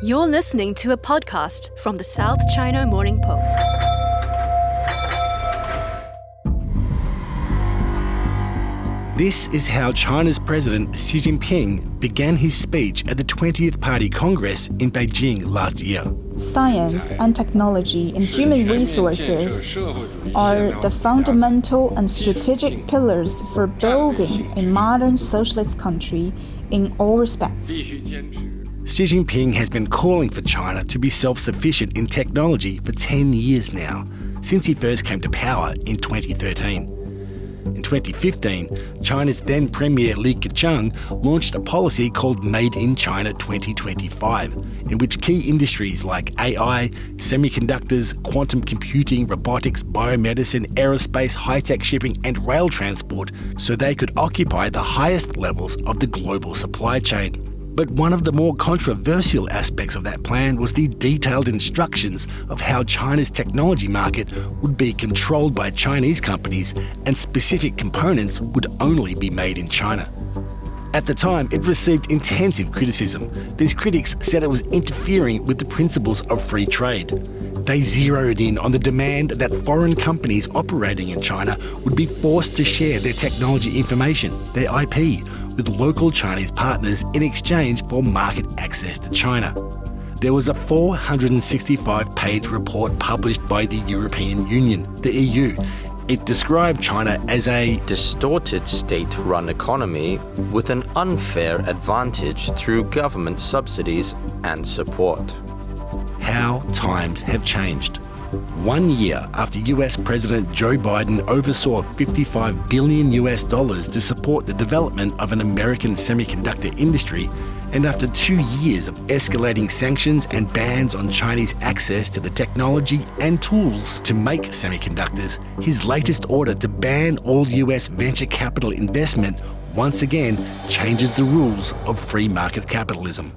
You're listening to a podcast from the South China Morning Post. This is how China's President Xi Jinping began his speech at the 20th Party Congress in Beijing last year. Science and technology and human resources are the fundamental and strategic pillars for building a modern socialist country in all respects. Xi Jinping has been calling for China to be self-sufficient in technology for 10 years now, since he first came to power in 2013. In 2015, China's then Premier Li Keqiang launched a policy called Made in China 2025, in which key industries like AI, semiconductors, quantum computing, robotics, biomedicine, aerospace, high-tech shipping and rail transport so they could occupy the highest levels of the global supply chain. But one of the more controversial aspects of that plan was the detailed instructions of how China's technology market would be controlled by Chinese companies and specific components would only be made in China. At the time, it received intensive criticism. These critics said it was interfering with the principles of free trade. They zeroed in on the demand that foreign companies operating in China would be forced to share their technology information, their IP, with local Chinese partners in exchange for market access to China. There was a 465-page report published by the European Union, the EU. It described China as a distorted state-run economy with an unfair advantage through government subsidies and support. How times have changed. 1 year after US President Joe Biden oversaw $55 billion to support the development of an American semiconductor industry, and after 2 years of escalating sanctions and bans on Chinese access to the technology and tools to make semiconductors, his latest order to ban all US venture capital investment once again changes the rules of free market capitalism.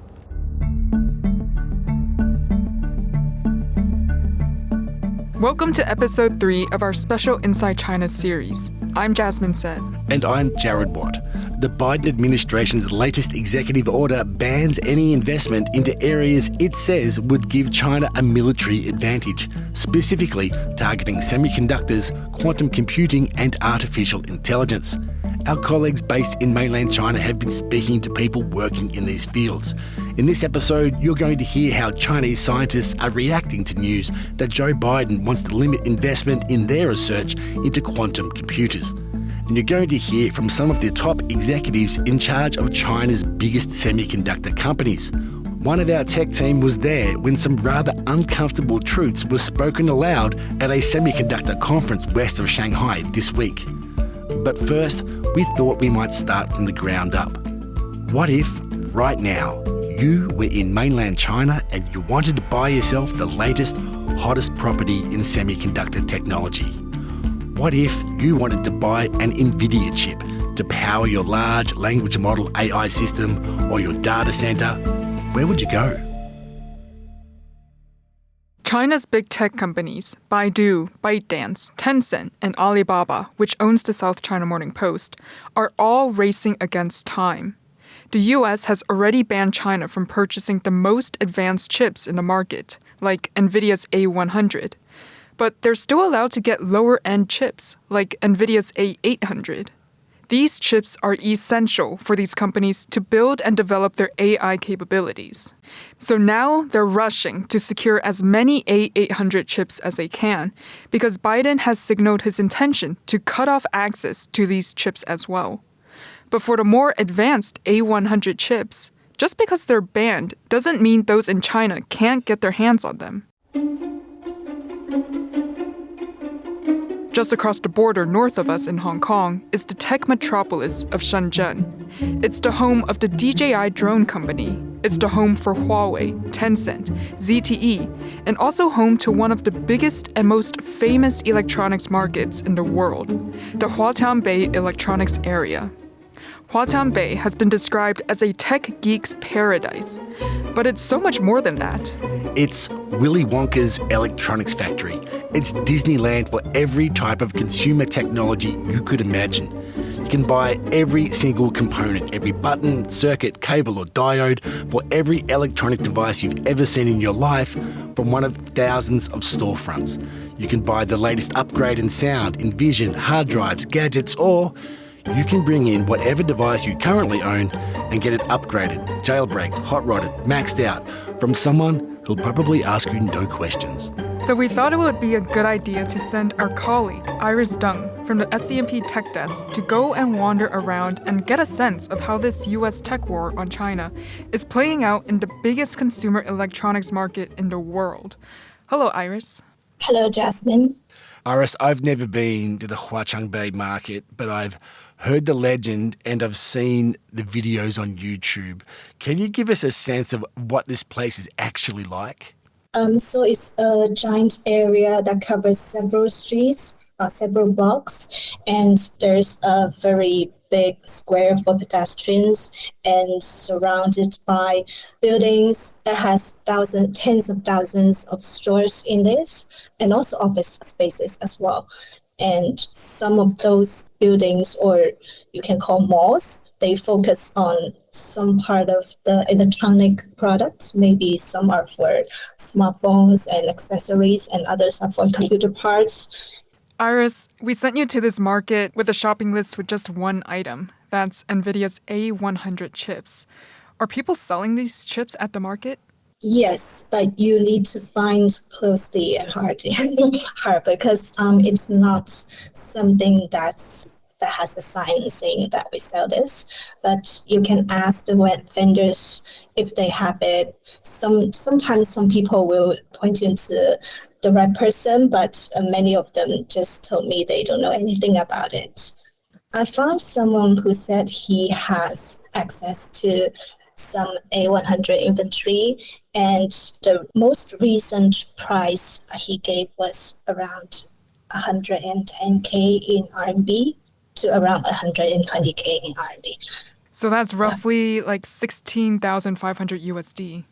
Welcome to episode 3 of our special Inside China series. I'm Jasmine Sen. And I'm Jared Watt. The Biden administration's latest executive order bans any investment into areas it says would give China a military advantage, specifically targeting semiconductors, quantum computing and artificial intelligence. Our colleagues based in mainland China have been speaking to people working in these fields. In this episode, you're going to hear how Chinese scientists are reacting to news that Joe Biden wants to limit investment in their research into quantum computers. And you're going to hear from some of the top executives in charge of China's biggest semiconductor companies. One of our tech team was there when some rather uncomfortable truths were spoken aloud at a semiconductor conference west of Shanghai this week. But first, we thought we might start from the ground up. What if, right now, you were in mainland China and you wanted to buy yourself the latest, hottest property in semiconductor technology? What if you wanted to buy an NVIDIA chip to power your large language model AI system or your data center? Where would you go? China's big tech companies, Baidu, ByteDance, Tencent, and Alibaba, which owns the South China Morning Post, are all racing against time. The US has already banned China from purchasing the most advanced chips in the market, like NVIDIA's A100. But they're still allowed to get lower-end chips, like NVIDIA's A800. These chips are essential for these companies to build and develop their AI capabilities. So now they're rushing to secure as many A800 chips as they can, because Biden has signaled his intention to cut off access to these chips as well. But for the more advanced A100 chips, just because they're banned doesn't mean those in China can't get their hands on them. Just across the border north of us in Hong Kong is the tech metropolis of Shenzhen. It's the home of the DJI drone company. It's the home for Huawei, Tencent, ZTE, and also home to one of the biggest and most famous electronics markets in the world, the Huatianbei electronics area. Huatianbei has been described as a tech geek's paradise, but it's so much more than that. It's Willy Wonka's electronics factory. It's Disneyland for every type of consumer technology you could imagine. You can buy every single component, every button, circuit, cable or diode for every electronic device you've ever seen in your life from one of thousands of storefronts. You can buy the latest upgrade in sound, in vision, hard drives, gadgets, or you can bring in whatever device you currently own and get it upgraded, jailbreaked, hot-rodded, maxed out from someone who'll probably ask you no questions. So we thought it would be a good idea to send our colleague, Iris Deng, from the SCMP Tech Desk to go and wander around and get a sense of how this US tech war on China is playing out in the biggest consumer electronics market in the world. Hello, Iris. Hello, Jasmine. Iris, I've never been to the Shenzhen-based market, but I've heard the legend and I've seen the videos on YouTube. Can you give us a sense of what this place is actually like? So it's a giant area that covers several streets, several blocks, and there's a very big square for pedestrians and surrounded by buildings that has tens of thousands of stores in this, and also office spaces as well. And some of those buildings, or you can call malls, they focus on some part of the electronic products. Maybe some are for smartphones and accessories, and others are for computer parts. Iris, we sent you to this market with a shopping list with just one item. That's NVIDIA's A100 chips. Are people selling these chips at the market? Yes, but you need to find closely and hard because it's not something that has a sign saying that we sell this. But you can ask the vendors if they have it. Sometimes some people will point you to the right person, but many of them just told me they don't know anything about it. I found someone who said he has access to some A100 inventory, and the most recent price he gave was around 110K in RMB to around 120K in RMB. So that's roughly like 16,500 USD.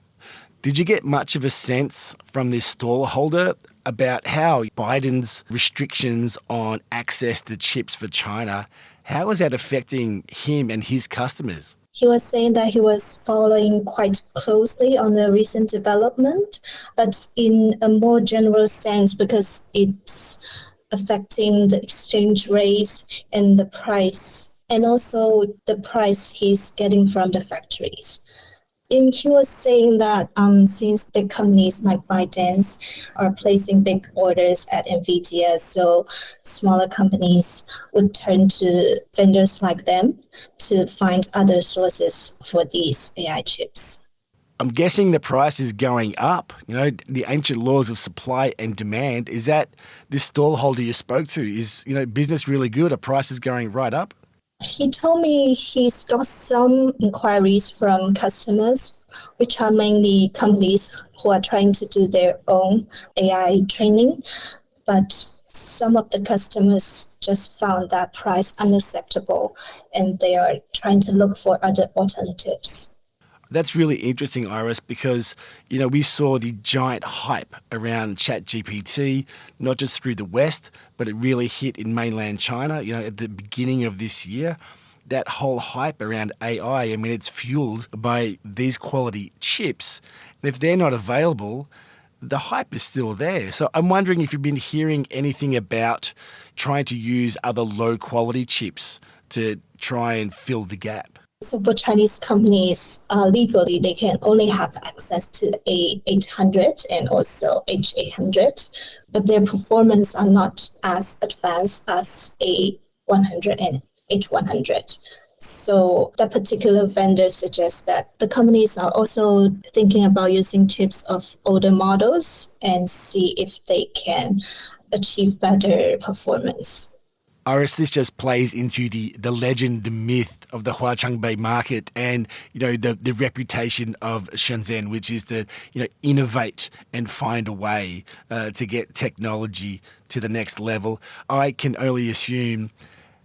Did you get much of a sense from this stall holder about how Biden's restrictions on access to chips for China, how is that affecting him and his customers? He was saying that he was following quite closely on the recent development, but in a more general sense, because it's affecting the exchange rates and the price, and also the price he's getting from the factories. And he was saying that since big companies like ByteDance are placing big orders at NVIDIA, so smaller companies would turn to vendors like them to find other sources for these AI chips. I'm guessing the price is going up. You know, the ancient laws of supply and demand. Is that this stallholder you spoke to? Is, business really good? Are prices going right up? He told me he's got some inquiries from customers, which are mainly companies who are trying to do their own AI training. But some of the customers just found that price unacceptable, and they are trying to look for other alternatives. That's really interesting, Iris, because, we saw the giant hype around ChatGPT, not just through the West, but it really hit in mainland China, at the beginning of this year. That whole hype around AI, it's fueled by these quality chips. And if they're not available, the hype is still there. So I'm wondering if you've been hearing anything about trying to use other low-quality chips to try and fill the gap. So for Chinese companies, legally, they can only have access to A800 and also H800, but their performance are not as advanced as A100 and H100. So that particular vendor suggests that the companies are also thinking about using chips of older models and see if they can achieve better performance. Iris, this just plays into the legend, the myth of the Huaqiangbei market and, the reputation of Shenzhen, which is to, innovate and find a way to get technology to the next level. I can only assume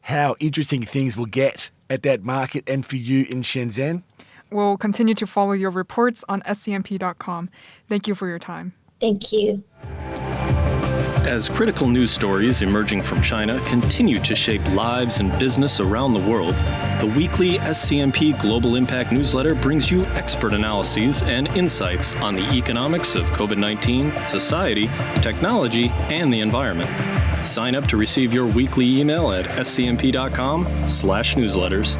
how interesting things will get at that market and for you in Shenzhen. We'll continue to follow your reports on scmp.com. Thank you for your time. Thank you. As critical news stories emerging from China continue to shape lives and business around the world, the weekly SCMP Global Impact newsletter brings you expert analyses and insights on the economics of COVID-19, society, technology, and the environment. Sign up to receive your weekly email at scmp.com/newsletters.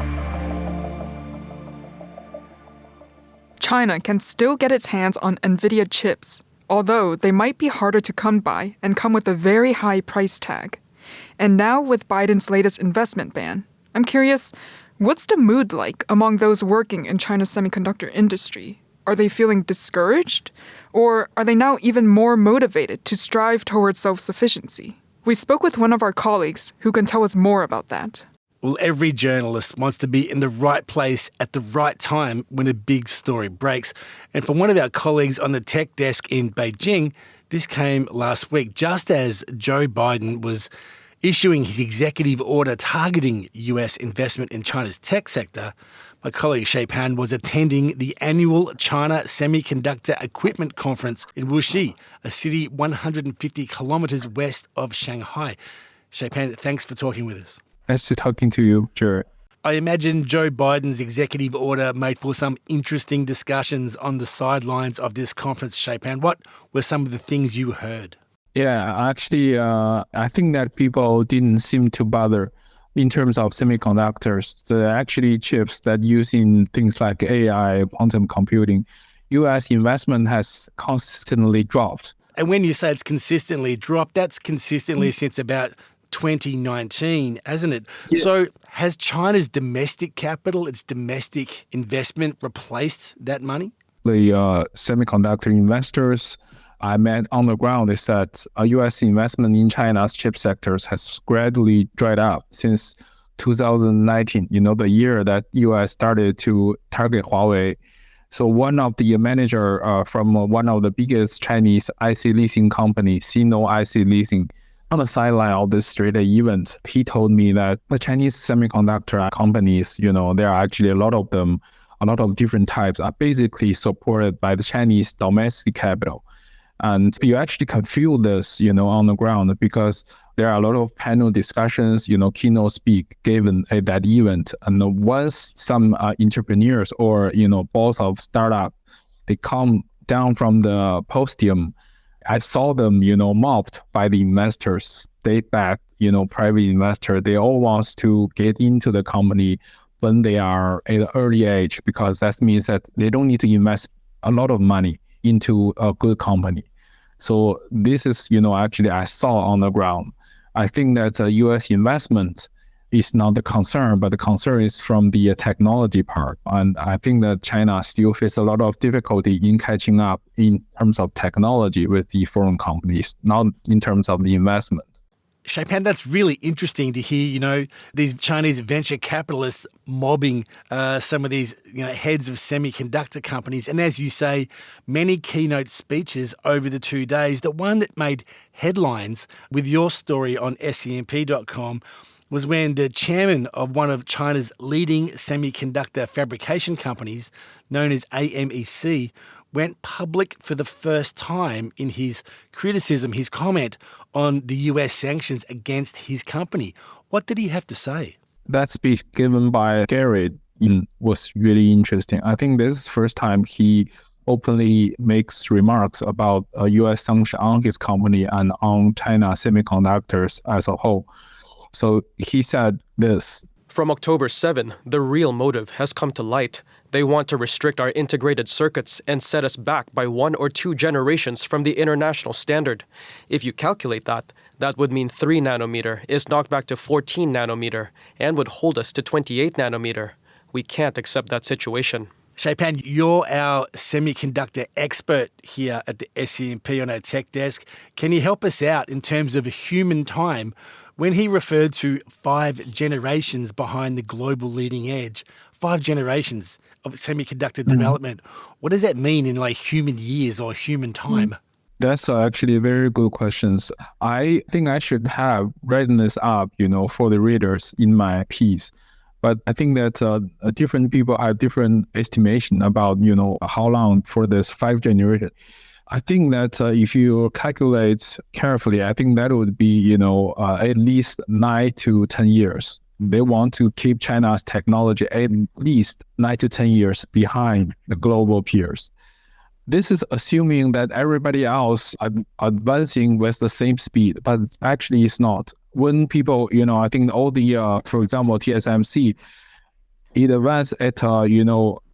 China can still get its hands on NVIDIA chips, although they might be harder to come by and come with a very high price tag. And now with Biden's latest investment ban, I'm curious, what's the mood like among those working in China's semiconductor industry? Are they feeling discouraged? Or are they now even more motivated to strive towards self-sufficiency? We spoke with one of our colleagues who can tell us more about that. Well, every journalist wants to be in the right place at the right time when a big story breaks. And for one of our colleagues on the tech desk in Beijing, this came last week, just as Joe Biden was issuing his executive order targeting US investment in China's tech sector. My colleague Shay Pan was attending the annual China Semiconductor Equipment Conference in Wuxi, a city 150 kilometres west of Shanghai. Shay Pan, thanks for talking with us. Nice to talking to you, Jared. I imagine Joe Biden's executive order made for some interesting discussions on the sidelines of this conference, Shay Pan. What were some of the things you heard? Yeah, actually, I think that people didn't seem to bother in terms of semiconductors. The actually chips that use in things like AI, quantum computing, U.S. investment has consistently dropped. And when you say it's consistently dropped, that's consistently since about 2019, hasn't it? Yeah. So has China's domestic capital, its domestic investment replaced that money? The semiconductor investors I met on the ground, they said U.S. investment in China's chip sectors has gradually dried up since 2019, the year that U.S. started to target Huawei. So one of the manager from one of the biggest Chinese IC leasing company, Sino IC Leasing, on the sideline of this three-day event, he told me that the Chinese semiconductor companies, there are actually a lot of them, a lot of different types are basically supported by the Chinese domestic capital. And you actually can feel this, on the ground because there are a lot of panel discussions, keynote speak given at that event. And once some entrepreneurs or, boss of startup, they come down from the podium, I saw them, mobbed by the investors, state-backed, private investor. They all want to get into the company when they are at an early age, because that means that they don't need to invest a lot of money into a good company. So this is, actually I saw on the ground. I think that U.S. investment is not the concern, but the concern is from the technology part. And I think that China still faces a lot of difficulty in catching up in terms of technology with the foreign companies, not in terms of the investment. Shay Pan, that's really interesting to hear, these Chinese venture capitalists mobbing some of these, heads of semiconductor companies. And as you say, many keynote speeches over the 2 days. The one that made headlines with your story on scmp.com was when the chairman of one of China's leading semiconductor fabrication companies, known as AMEC, went public for the first time in his criticism, his comment on the US sanctions against his company. What did he have to say? That speech given by Gary was really interesting. I think this is the first time he openly makes remarks about a US sanction on his company and on China semiconductors as a whole. So he said this. From October 7, the real motive has come to light. They want to restrict our integrated circuits and set us back by 1 or 2 generations from the international standard. If you calculate that, that would mean 3 nanometer is knocked back to 14 nanometer and would hold us to 28 nanometer. We can't accept that situation. Shay Pan, you're our semiconductor expert here at the SCMP on our tech desk. Can you help us out in terms of human time? When he referred to 5 generations behind the global leading edge, 5 generations of semiconductor development, what does that mean in human years or human time? That's actually very good questions. I think I should have written this up, for the readers in my piece. But I think that different people have different estimation about, how long for this 5 generations. I think that if you calculate carefully, I think that would be, at least 9 to 10 years. They want to keep China's technology at least 9 to 10 years behind the global peers. This is assuming that everybody else are advancing with the same speed, but actually it's not. When people, I think all the, for example, TSMC, it advances at,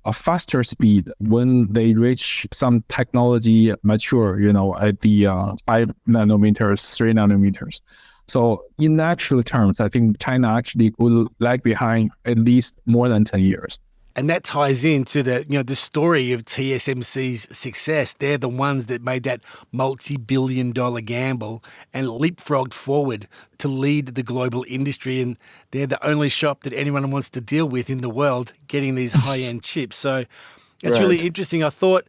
a faster speed when they reach some technology mature, at the 5 nanometers, 3 nanometers. So in actual terms, I think China actually will lag behind at least more than 10 years. And that ties into the story of TSMC's success. They're the ones that made that multi-billion-dollar gamble and leapfrogged forward to lead the global industry. And they're the only shop that anyone wants to deal with in the world getting these high-end chips. So it's really interesting. I thought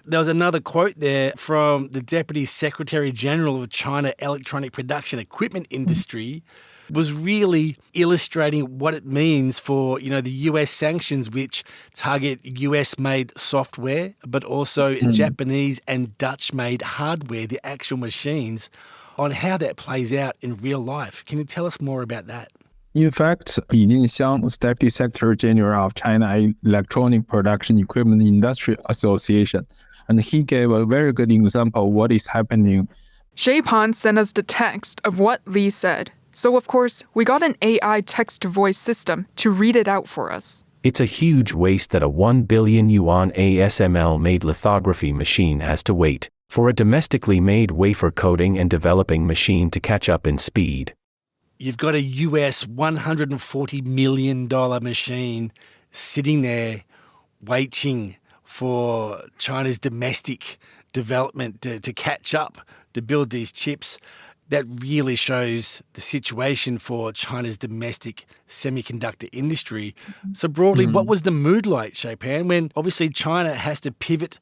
there was another quote there from the Deputy Secretary General of China Electronic Production Equipment Industry, was really illustrating what it means for, the US sanctions, which target US-made software, but also Japanese and Dutch-made hardware, the actual machines, on how that plays out in real life. Can you tell us more about that? In fact, Li Jinxiang was Deputy Secretary General of China Electronic Production Equipment Industry Association, and he gave a very good example of what is happening. Sheipan sent us the text of what Li said. So, of course, we got an AI text-to-voice system to read it out for us. It's a huge waste that a 1 billion yuan ASML-made lithography machine has to wait for a domestically made wafer coating and developing machine to catch up in speed. You've got a US $140 million machine sitting there waiting for China's domestic development to catch up, to build these chips. That really shows the situation for China's domestic semiconductor industry. So broadly, what was the mood like, Sheipan, when obviously China has to pivot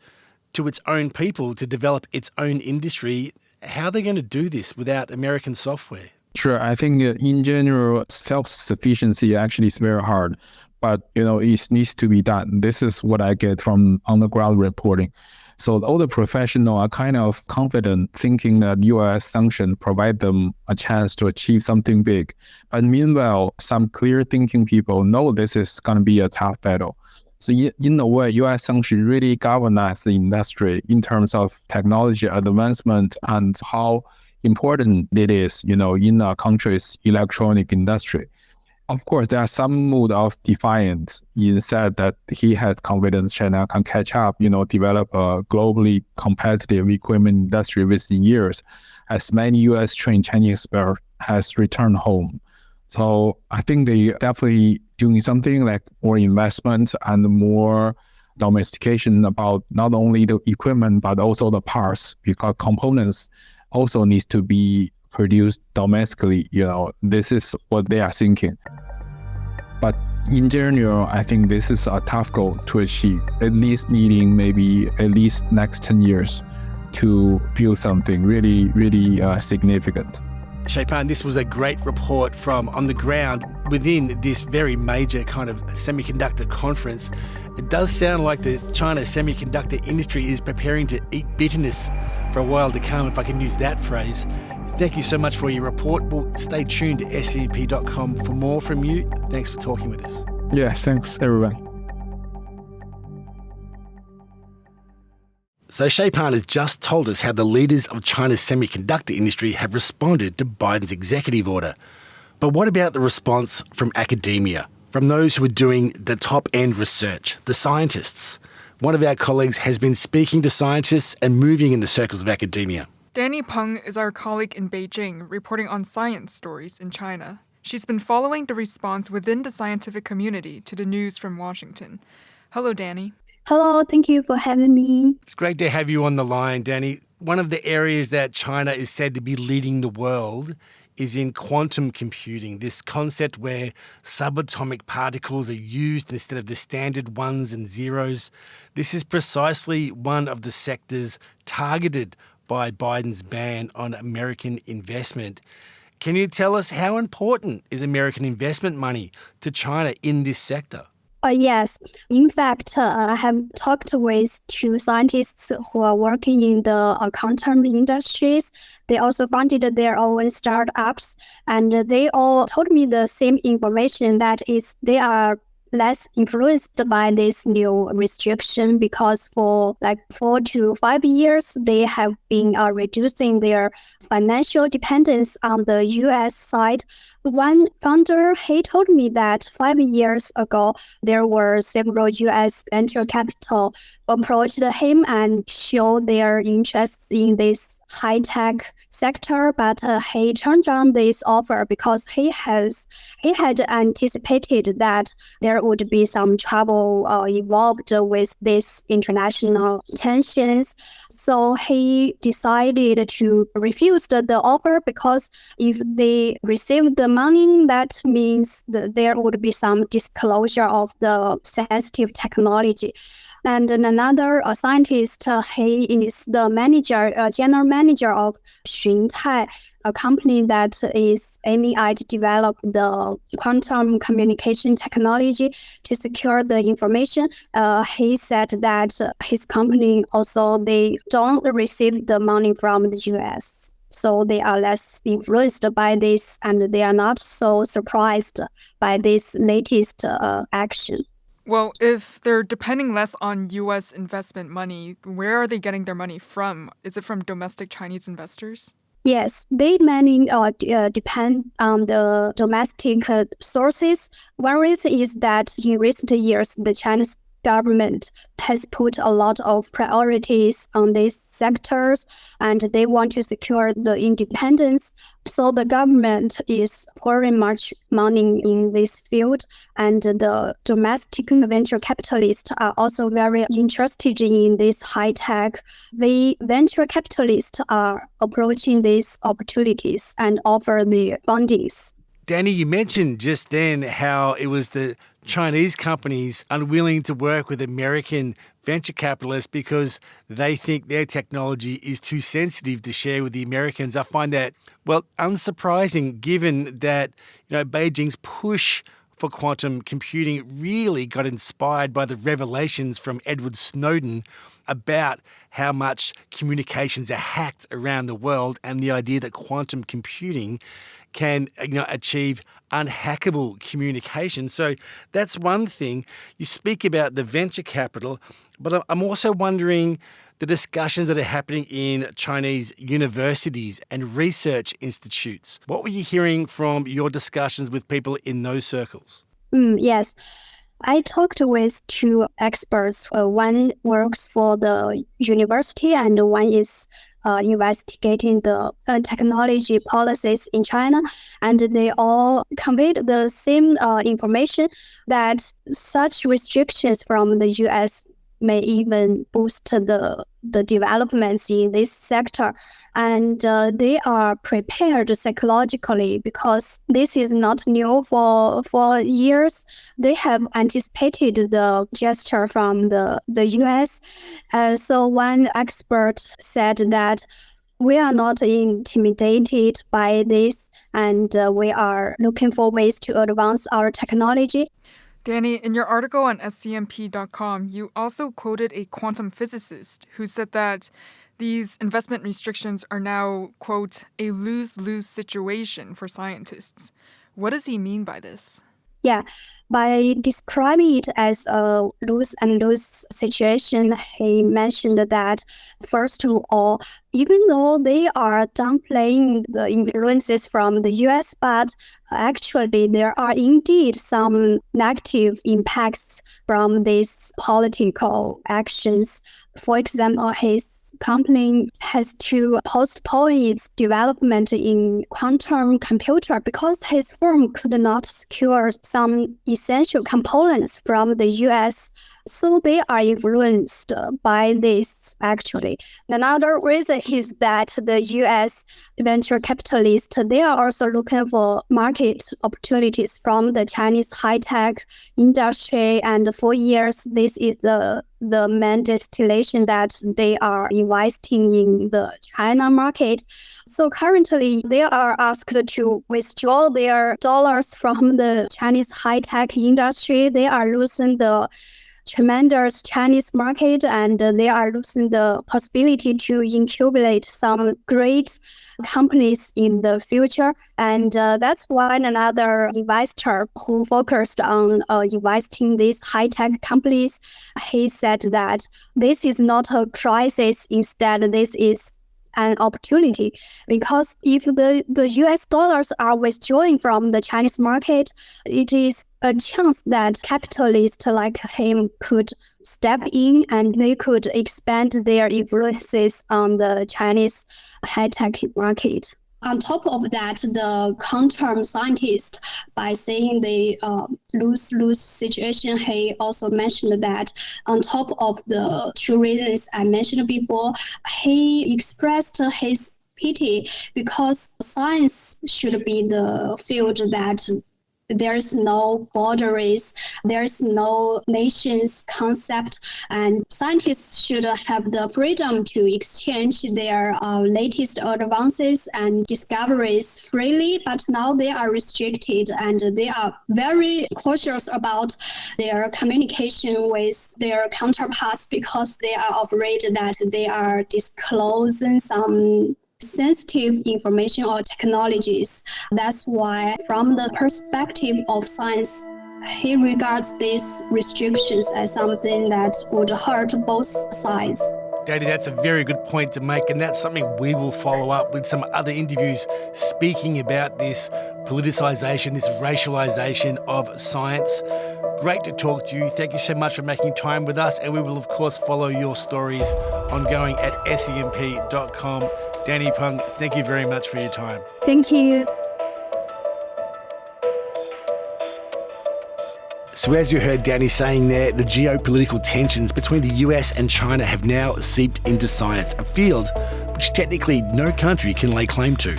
to its own people to develop its own industry? How are they going to do this without American software? Sure. I think in general, self-sufficiency actually is very hard, but, it needs to be done. This is what I get from on-the-ground reporting. So all the professionals are kind of confident, thinking that U.S. sanctions provide them a chance to achieve something big. But meanwhile, some clear-thinking people know this is going to be a tough battle. So in a way, U.S. sanctions really galvanize the industry in terms of technology advancement and how important it is, in a country's electronic industry. Of course, there are some mood of defiance. He said that he had confidence China can catch up, develop a globally competitive equipment industry within years, as many U.S. trained Chinese experts has returned home. So I think they definitely doing something like more investment and more domestication about not only the equipment, but also the parts, because components also needs to be produced domestically. This is what they are thinking. But in general, I think this is a tough goal to achieve, at least needing maybe at least next 10 years to build something really, really significant. Sheipan, this was a great report from on the ground within this very major kind of semiconductor conference. It does sound like the China semiconductor industry is preparing to eat bitterness for a while to come, if I can use that phrase. Thank you so much for your report. We'll stay tuned to scmp.com for more from you. Thanks for talking with us. Yeah, thanks everyone. So Sheipan has just told us how the leaders of China's semiconductor industry have responded to Biden's executive order. But what about the response from academia, from those who are doing the top-end research, the scientists? One of our colleagues has been speaking to scientists and moving in the circles of academia. Danny Peng is our colleague in Beijing, reporting on science stories in China. She's been following the response within the scientific community to the news from Washington. Hello, Danny. Hello, thank you for having me. It's great to have you on the line, Danny. One of the areas that China is said to be leading the world is in quantum computing, this concept where subatomic particles are used instead of the standard ones and zeros. This is precisely one of the sectors targeted by Biden's ban on American investment. Can you tell us how important is American investment money to China in this sector? Yes. In fact, I have talked with two scientists who are working in the quantum industries. They also founded their own startups, and they all told me the same information, that is, they are less influenced by this new restriction, because for like 4 to 5 years, they have been reducing their financial dependence on the US side. One founder, he told me that 5 years ago, there were several US venture capital approached him and showed their interests in this high-tech sector, but he turned down this offer because he had anticipated that there would be some trouble involved with these international tensions. So he decided to refuse the offer, because if they received the money, that means that there would be some disclosure of the sensitive technology. And another scientist, he is the general manager of Chinatechwar, a company that is aiming at develop the quantum communication technology to secure the information. He said that his company also, they don't receive the money from the US. So they are less influenced by this, and they are not so surprised by this latest action. Well, if they're depending less on U.S. investment money, where are they getting their money from? Is it from domestic Chinese investors? Yes, they mainly depend on the domestic sources. One reason is that in recent years, the Chinese government has put a lot of priorities on these sectors, and they want to secure the independence. So the government is pouring much money in this field, and the domestic venture capitalists are also very interested in this high tech. The venture capitalists are approaching these opportunities and offer the fundings. Danny, you mentioned just then how it was the Chinese companies unwilling to work with American venture capitalists because they think their technology is too sensitive to share with the Americans. I find that, well, unsurprising, given that, Beijing's push for quantum computing really got inspired by the revelations from Edward Snowden about how much communications are hacked around the world, and the idea that quantum computing can achieve unhackable communication. So that's one thing. You speak about the venture capital, but I'm also wondering the discussions that are happening in Chinese universities and research institutes. What were you hearing from your discussions with people in those circles? Yes. I talked with two experts. One works for the university, and one is investigating the technology policies in China, and they all conveyed the same information, that such restrictions from the US may even boost the developments in this sector. And they are prepared psychologically, because this is not new for years. They have anticipated the gesture from the US. So one expert said that we are not intimidated by this, and we are looking for ways to advance our technology. Danny, in your article on scmp.com, you also quoted a quantum physicist who said that these investment restrictions are now, quote, a lose-lose situation for scientists. What does he mean by this? Yeah, by describing it as a lose-and-lose situation, he mentioned that, first of all, even though they are downplaying the influences from the US, but actually there are indeed some negative impacts from these political actions. For example, his company has to postpone its development in quantum computer because his firm could not secure some essential components from the US. So they are influenced by this, actually. Another reason is that the US venture capitalists, they are also looking for market opportunities from the Chinese high-tech industry. And for years, this is the main destination that they are investing in the China market. So currently, they are asked to withdraw their dollars from the Chinese high-tech industry. They are losing the tremendous Chinese market, and they are losing the possibility to incubate some great companies in the future. And that's why another investor who focused on investing these high-tech companies, he said that this is not a crisis. Instead, this is an opportunity, because if the US dollars are withdrawing from the Chinese market, it is a chance that capitalists like him could step in and they could expand their influences on the Chinese high-tech market. On top of that, the quantum scientist, by saying the lose-lose situation, he also mentioned that on top of the two reasons I mentioned before, he expressed his pity because science should be the field that there's no boundaries, there's no nation's concept, and scientists should have the freedom to exchange their latest advances and discoveries freely, but now they are restricted and they are very cautious about their communication with their counterparts because they are afraid that they are disclosing some sensitive information or technologies. That's why, from the perspective of science, he regards these restrictions as something that would hurt both sides. Danny, that's a very good point to make, and that's something we will follow up with some other interviews speaking about this politicisation, this racialisation of science. Great to talk to you. Thank you so much for making time with us, and we will, of course, follow your stories ongoing at scmp.com. Danny Peng, thank you very much for your time. Thank you. So as you heard Danny saying there, the geopolitical tensions between the US and China have now seeped into science, a field which technically no country can lay claim to.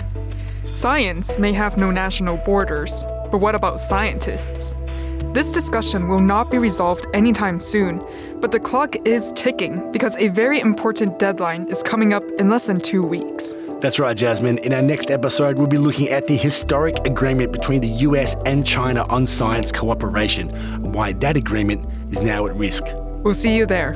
Science may have no national borders, but what about scientists? This discussion will not be resolved anytime soon, but the clock is ticking because a very important deadline is coming up in less than 2 weeks. That's right, Jasmine. In our next episode, we'll be looking at the historic agreement between the US and China on science cooperation and why that agreement is now at risk. We'll see you there.